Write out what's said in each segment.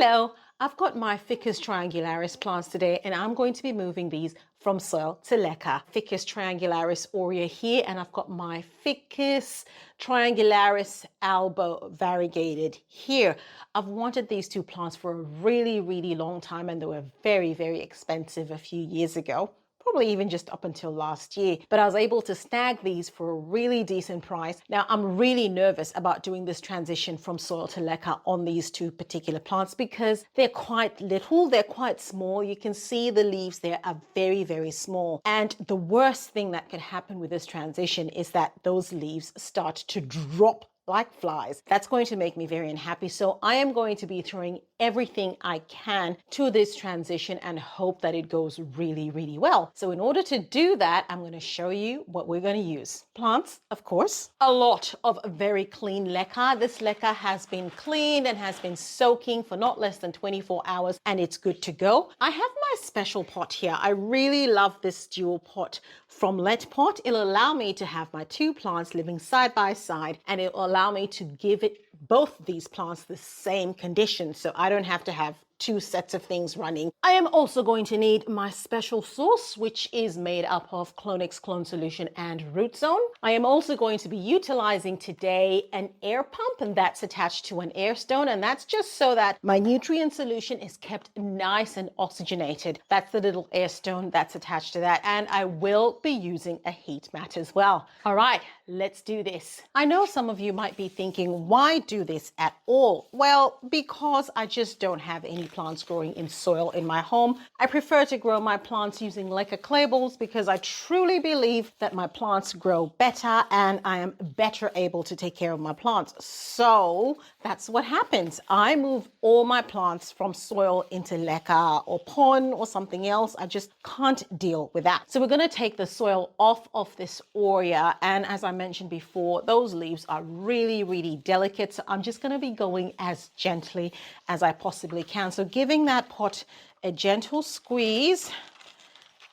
Hello, I've got my Ficus triangularis plants today and I'm going to be moving these from soil to Leca. Ficus triangularis Aurea here, and I've got my Ficus triangularis Albo variegated here. I've wanted these two plants for a really long time, and they were very expensive a few years ago. Probably even just up until last year, but I was able to snag these for a really decent price. Now I'm really nervous about doing this transition from soil to leca on these two particular plants because they're quite little, they're quite small. You can see the leaves there are very small. And the worst thing that could happen with this transition is that those leaves start to drop like flies. That's going to make me very unhappy. So I am going to be throwing everything I can to this transition and hope that it goes really well. So in order to do that, I'm going to show you what we're going to use. Plants, of course, a lot of very clean leca. This leca has been cleaned and has been soaking for not less than 24 hours and it's good to go. I have my special pot here. I really love this dual pot from Let Pot. It'll allow me to have my two plants living side by side, and it will allow me to give it both these plants the same conditions, so I don't have to have two sets of things running. I am also going to need my special sauce, which is made up of Clonix Clone Solution and Root Zone. I am also going to be utilizing today an air pump, and that's attached to an air stone, and that's just so that my nutrient solution is kept nice and oxygenated. That's the little air stone that's attached to that, and I will be using a heat mat as well. All right, let's do this. I know some of you might be thinking, why do this at all? Well, because I just don't have any plants growing in soil in my home. I prefer to grow my plants using Leca clay bowls because I truly believe that my plants grow better and I am better able to take care of my plants. So that's what happens. I move all my plants from soil into Leca or pond or something else. I just can't deal with that. So we're going to take the soil off of this Aurea, and as I mentioned before, those leaves are really delicate, so I'm just going to be going as gently as I possibly can. So giving that pot a gentle squeeze,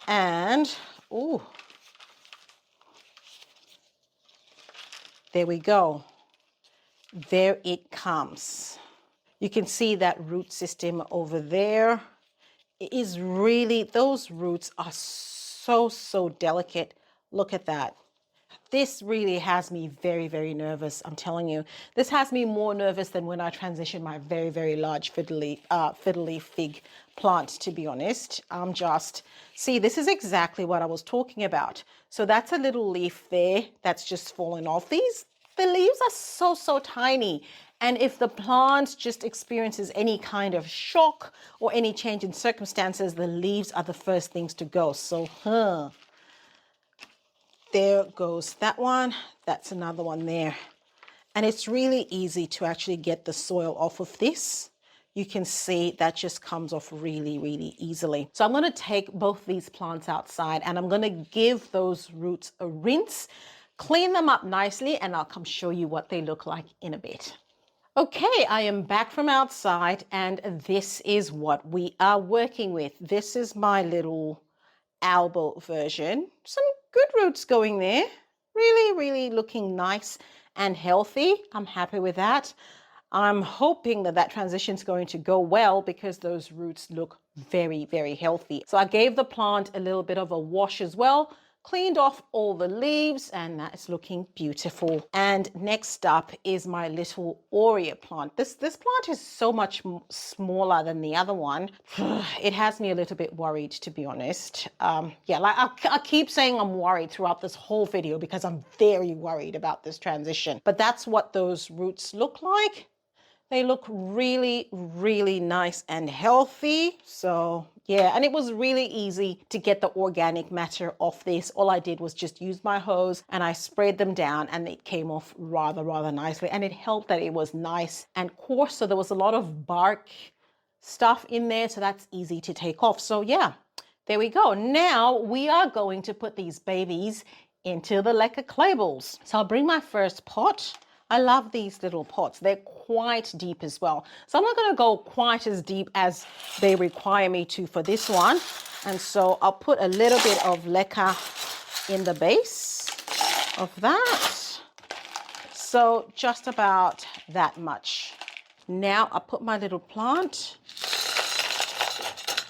and there we go. There it comes. You can see that root system over there. It is really, those roots are so delicate. Look at that. This really has me very nervous. I'm telling you, this has me more nervous than when I transitioned my very large fiddle leaf fig plant, to be honest. See, this is exactly what I was talking about. So that's a little leaf there that's just fallen off. The leaves are so tiny. And if the plant just experiences any kind of shock or any change in circumstances, the leaves are the first things to go. So, there goes that one. That's another one there. And it's really easy to actually get the soil off of this. You can see that just comes off really easily. So I'm going to take both these plants outside and I'm going to give those roots a rinse, clean them up nicely, and I'll come show you what they look like in a bit. Okay, I am back from outside and this is what we are working with. This is my little Albo version. Some good roots going there. Really looking nice and healthy. I'm happy with that. I'm hoping that that transition is going to go well because those roots look very healthy. So I gave the plant a little bit of a wash as well, cleaned off all the leaves, and that's looking beautiful. And next up is my little Aurea plant. This plant is so much smaller than the other one. It has me a little bit worried, to be honest. Yeah, like I keep saying I'm worried throughout this whole video because I'm very worried about this transition. But that's what those roots look like. They look really nice and healthy. So yeah, and it was really easy to get the organic matter off this. All I did was just use my hose and I sprayed them down and it came off rather nicely. And it helped that it was nice and coarse. So there was a lot of bark stuff in there. So that's easy to take off. So yeah, there we go. Now we are going to put these babies into the Leca clay bowls. So I'll bring my first pot. I love these little pots. They're quite deep as well. So I'm not going to go quite as deep as they require me to for this one. And so I'll put a little bit of Leca in the base of that. So just about that much. Now I put my little plant,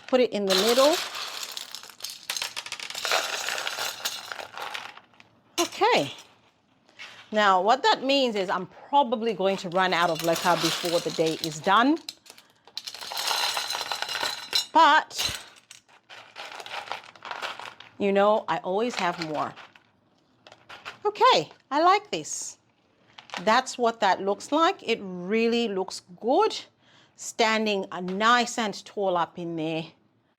put it in the middle. Okay. Now what that means is I'm probably going to run out of leca before the day is done. But, you know, I always have more. Okay, I like this. That's what that looks like. It really looks good. Standing nice and tall up in there.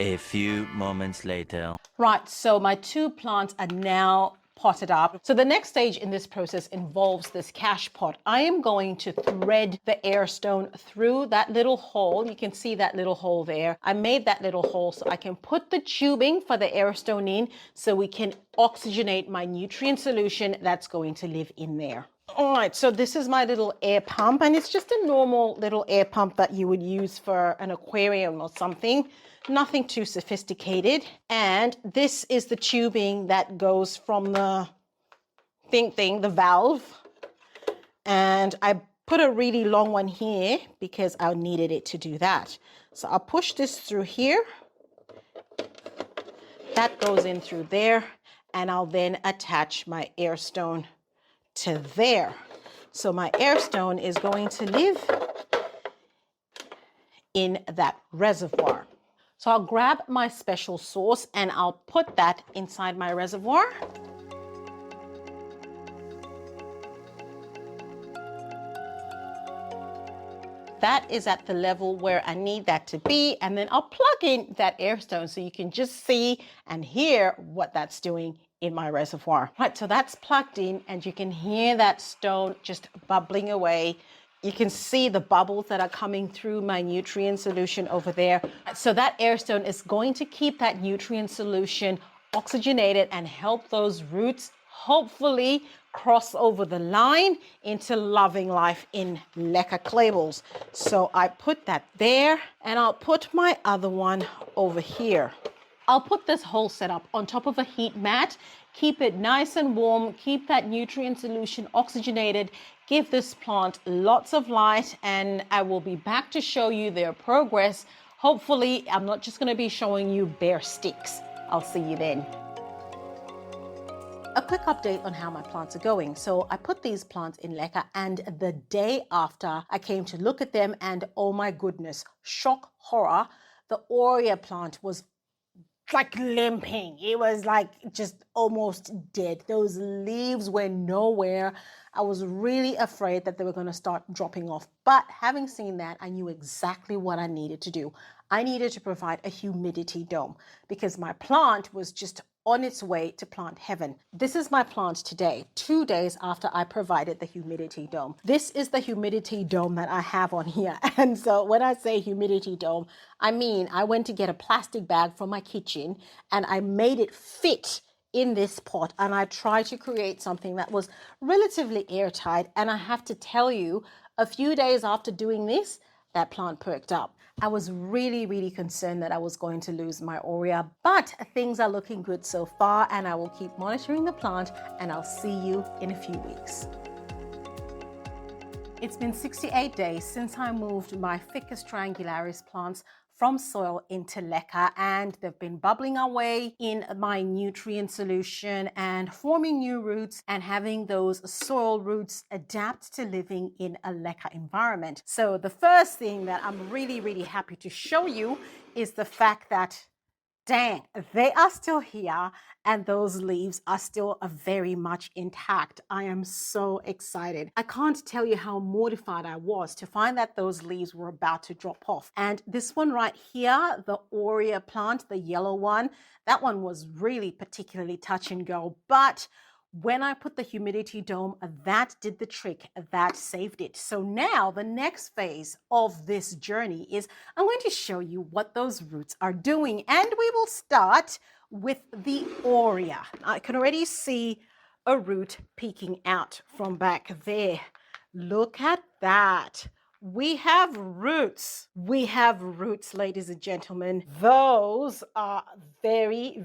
A few moments later. Right, so my 2 plants are now potted up. So the next stage in this process involves this cash pot. I am going to thread the air stone through that little hole. You can see that little hole there. I made that little hole so I can put the tubing for the air stone in so we can oxygenate my nutrient solution that's going to live in there. All right, so this is my little air pump, and it's just a normal little air pump that you would use for an aquarium or something. Nothing too sophisticated. And this is the tubing that goes from the the valve. And I put a really long one here because I needed it to do that. So I'll push this through here. That goes in through there, and I'll then attach my air stone to there. So my air stone is going to live in that reservoir. So I'll grab my special sauce and I'll put that inside my reservoir. That is at the level where I need that to be, and then I'll plug in that air stone so you can just see and hear what that's doing in my reservoir. Right, so that's plugged in and you can hear that stone just bubbling away. You can see the bubbles that are coming through my nutrient solution over there. So that air stone is going to keep that nutrient solution oxygenated and help those roots hopefully cross over the line into loving life in Leca clay balls. So I put that there, and I'll put my other one over here. I'll put this whole setup on top of a heat mat, keep it nice and warm, keep that nutrient solution oxygenated, give this plant lots of light, and I will be back to show you their progress. Hopefully, I'm not just going to be showing you bare sticks. I'll see you then. A quick update on how my plants are going. So I put these plants in Leca, and the day after I came to look at them, and oh my goodness, shock horror, the Aurea plant was like limping. It was like just almost dead. Those leaves were nowhere. I was really afraid that they were going to start dropping off. But having seen that, I knew exactly what I needed to do. I needed to provide a humidity dome because my plant was just on its way to plant heaven. This is my plant today, 2 days after I provided the humidity dome. This is the humidity dome that I have on here. And so when I say humidity dome, I mean I went to get a plastic bag from my kitchen and I made it fit in this pot, and I tried to create something that was relatively airtight. And I have to tell you, a few days after doing this, that plant perked up. I was really concerned that I was going to lose my Aurea, but things are looking good so far, and I will keep monitoring the plant, and I'll see you in a few weeks. It's been 68 days since I moved my Ficus triangularis plants from soil into Leca, and they've been bubbling away in my nutrient solution and forming new roots and having those soil roots adapt to living in a Leca environment. So the first thing that I'm really happy to show you is the fact that dang, they are still here and those leaves are still very much intact. I am so excited. I can't tell you how mortified I was to find that those leaves were about to drop off. And this one right here, the Aurea plant, the yellow one, that one was really particularly touch and go. But when I put the humidity dome, that did the trick, that saved it. So now the next phase of this journey is I'm going to show you what those roots are doing. And we will start with the Aurea. I can already see a root peeking out from back there. Look at that. We have roots. We have roots, ladies and gentlemen. Those are very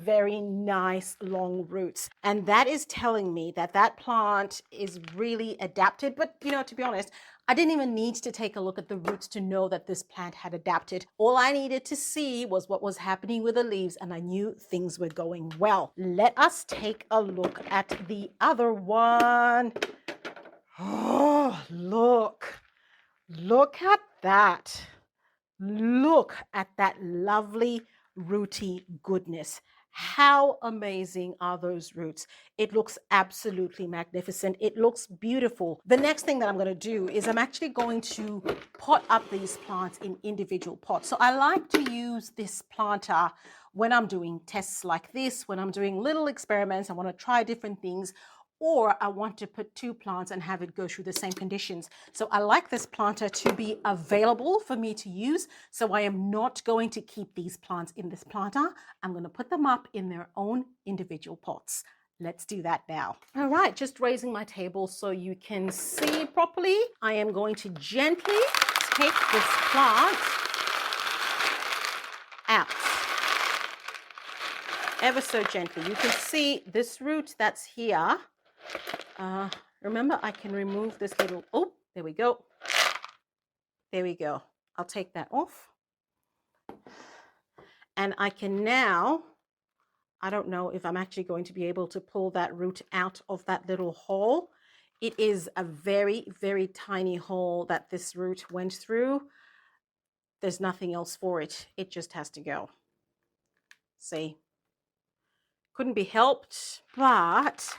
nice long roots. And that is telling me that that plant is really adapted. But, you know, to be honest, I didn't even need to take a look at the roots to know that this plant had adapted. All I needed to see was what was happening with the leaves, and I knew things were going well. Let us take a look at the other one. Oh, look at that. Look at that lovely rooty goodness. How amazing are those roots? It looks absolutely magnificent. It looks beautiful. The next thing that I'm going to do is I'm actually going to pot up these plants in individual pots. So I like to use this planter when I'm doing tests like this, when I'm doing little experiments, I want to try different things, or I want to put two plants and have it go through the same conditions. So I like this planter to be available for me to use. So I am not going to keep these plants in this planter. I'm going to put them up in their own individual pots. Let's do that now. All right, just raising my table so you can see properly. I am going to gently take this plant out. Ever so gently. You can see this root that's here. Remember, I can remove this little, oh, there we go. There we go. I'll take that off. And I can now, I don't know if I'm actually going to be able to pull that root out of that little hole. It is a very, very tiny hole that this root went through. There's nothing else for it. It just has to go. See? Couldn't be helped, but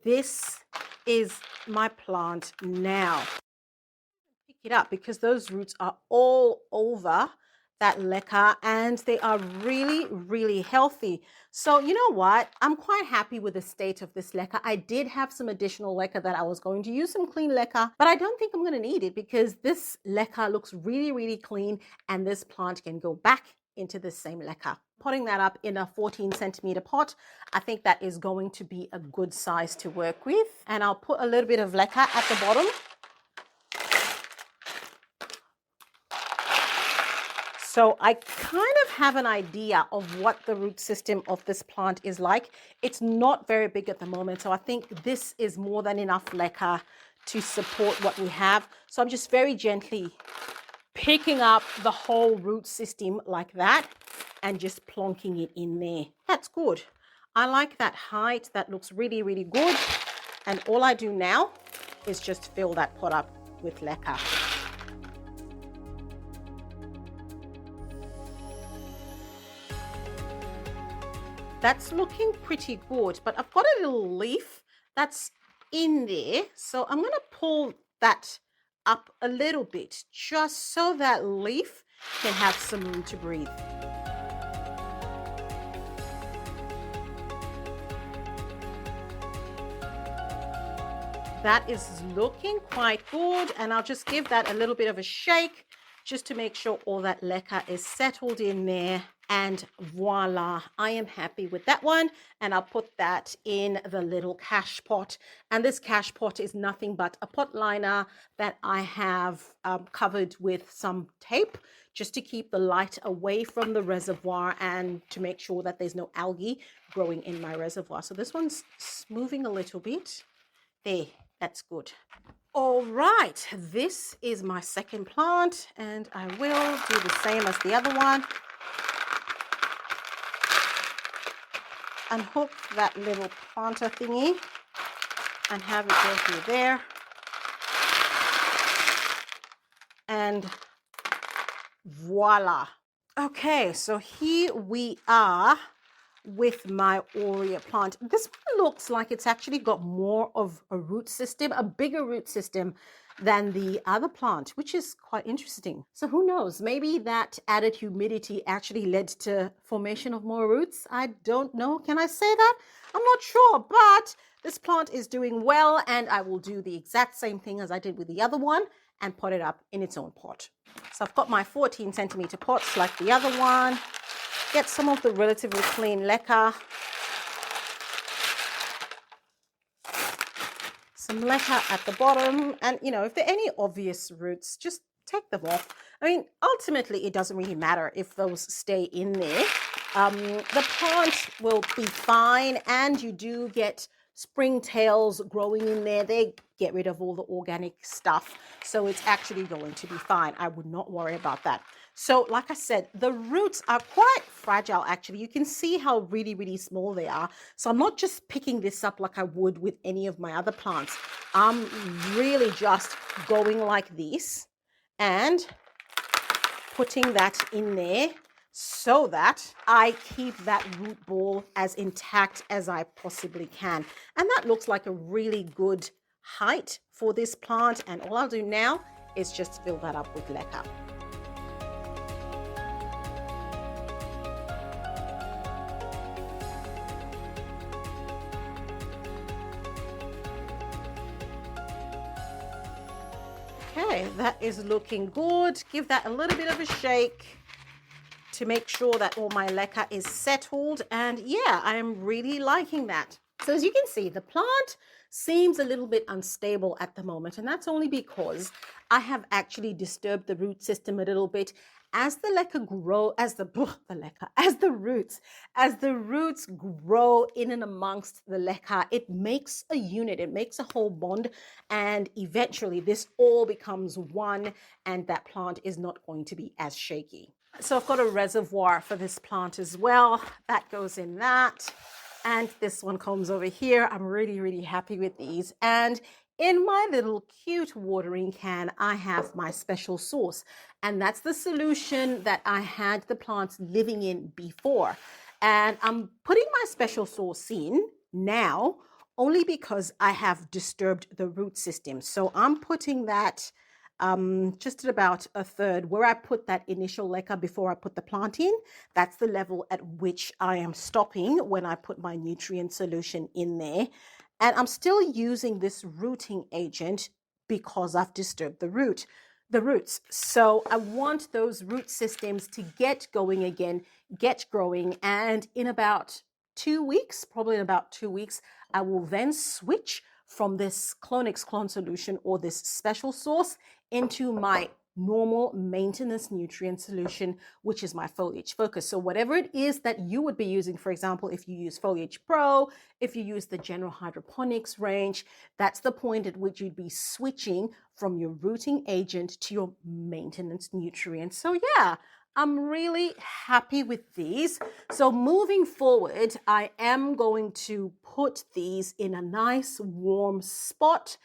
this is my plant now. Pick it up because those roots are all over that leca and they are really, really healthy. So you know what? I'm quite happy with the state of this leca. I did have some additional leca that I was going to use, some clean leca, but I don't think I'm going to need it because this leca looks really, really clean and this plant can go back into the same leca. Potting that up in a 14 centimeter pot, I think that is going to be a good size to work with. And I'll put a little bit of leca at the bottom. So I kind of have an idea of what the root system of this plant is like. It's not very big at the moment, so I think this is more than enough leca to support what we have. So I'm just very gently picking up the whole root system like that and just plonking it in there. That's good. I like that height. That looks really, really good. And all I do now is just fill that pot up with leca. That's looking pretty good, but I've got a little leaf that's in there. So I'm going to pull that up a little bit just so that leaf can have some room to breathe. That is looking quite good, and I'll just give that a little bit of a shake just to make sure all that leca is settled in there. And voila, I am happy with that one. And I'll put that in the little cache pot. And this cache pot is nothing but a pot liner that I have covered with some tape just to keep the light away from the reservoir and to make sure that there's no algae growing in my reservoir. So this one's moving a little bit. There, that's good. All right, this is my second plant, and I will do the same as the other one. Unhook that little planter thingy and have it go through there. And voila. Okay, so here we are with my Aurea plant. This one looks like it's actually got more of a root system, a bigger root system than the other plant, which is quite interesting. So who knows, maybe that added humidity actually led to formation of more roots. I don't know. Can I say that? I'm not sure, but this plant is doing well, and I will do the exact same thing as I did with the other one and pot it up in its own pot. So I've got my 14 centimeter pots like the other one. Get some of the relatively clean leca. Some leca at the bottom. And, you know, if there are any obvious roots, just take them off. I mean, ultimately, it doesn't really matter if those stay in there. The plant will be fine, and you do get springtails growing in there. They get rid of all the organic stuff. So it's actually going to be fine. I would not worry about that. So like I said, the roots are quite fragile actually. You can see how really, really small they are. So I'm not just picking this up like I would with any of my other plants. I'm really just going like this and putting that in there so that I keep that root ball as intact as I possibly can. And that looks like a really good height for this plant. And all I'll do now is just fill that up with leca. Okay, that is looking good. Give that a little bit of a shake to make sure that all my leca is settled. And yeah, I am really liking that. So as you can see, the plant seems a little bit unstable at the moment, and that's only because I have actually disturbed the root system a little bit. As the leca grow, as the roots grow in and amongst the leca, it makes a unit, it makes a whole bond, and eventually this all becomes one, and that plant is not going to be as shaky. So I've got a reservoir for this plant as well. That goes in that. And this one comes over here. I'm really, really happy with these. And in my little cute watering can, I have my special sauce. And that's the solution that I had the plants living in before. And I'm putting my special sauce in now only because I have disturbed the root system. So I'm putting that just at about a third where I put that initial leca before I put the plant in. That's the level at which I am stopping when I put my nutrient solution in there. And I'm still using this rooting agent because I've disturbed the roots. So I want those root systems to get going again, get growing. And in about 2 weeks, probably in about 2 weeks, I will then switch from this Clonix clone solution or this special sauce into my normal maintenance nutrient solution, which is my foliage focus. So whatever it is that you would be using, for example, if you use Foliage Pro, if you use the general hydroponics range, that's the point at which you'd be switching from your rooting agent to your maintenance nutrients. So yeah, I'm really happy with these. So moving forward, I am going to put these in a nice warm spot,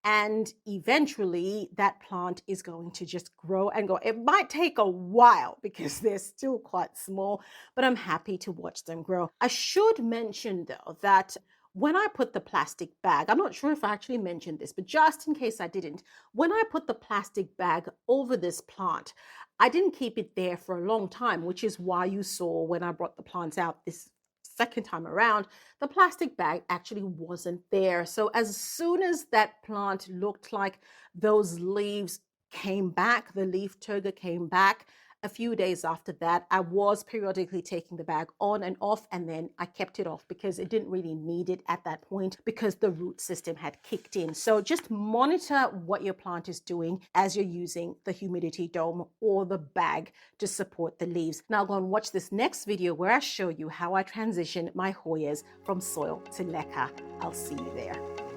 and eventually that plant is going to just grow and go. It might take a while because they're still quite small, but I'm happy to watch them grow. I should mention though that when I put the plastic bag, I'm not sure if I actually mentioned this, but just in case I didn't, when I put the plastic bag over this plant, I didn't keep it there for a long time, which is why you saw when I brought the plants out this second time around, the plastic bag actually wasn't there. So as soon as that plant looked like those leaves came back, the leaf turgor came back, a few days after that, I was periodically taking the bag on and off, and then I kept it off because it didn't really need it at that point because the root system had kicked in. So just monitor what your plant is doing as you're using the humidity dome or the bag to support the leaves. Now go and watch this next video where I show you how I transition my Hoyas from soil to leca. I'll see you there.